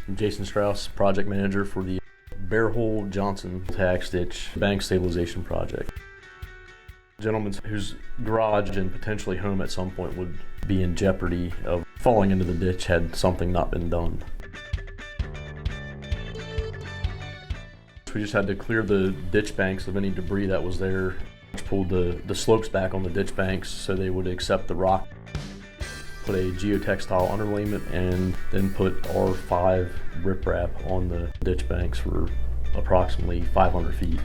I'm Jason Strauss, project manager for the Bear Hole Johnson tax ditch bank stabilization project. Gentlemen whose garage and potentially home at some point would be in jeopardy of falling into the ditch had something not been done. We just had to clear the ditch banks of any debris that was there, pulled the slopes back on the ditch banks so they would accept the rock, put a geotextile underlayment, and then put R5 riprap on the ditch banks for approximately 500 feet.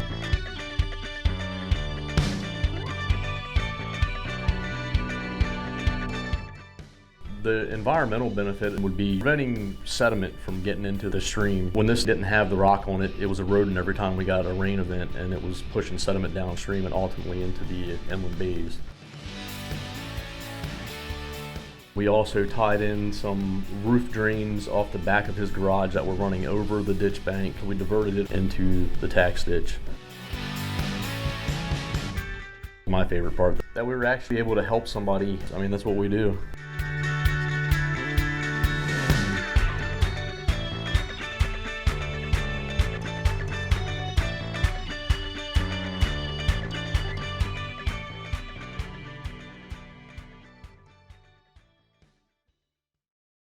The environmental benefit would be preventing sediment from getting into the stream. When this didn't have the rock on it, it was eroding every time we got a rain event, and it was pushing sediment downstream and ultimately into the inland bays. We also tied in some roof drains off the back of his garage that were running over the ditch bank. We diverted it into the tax ditch. My favorite part, that we were actually able to help somebody. I mean, that's what we do.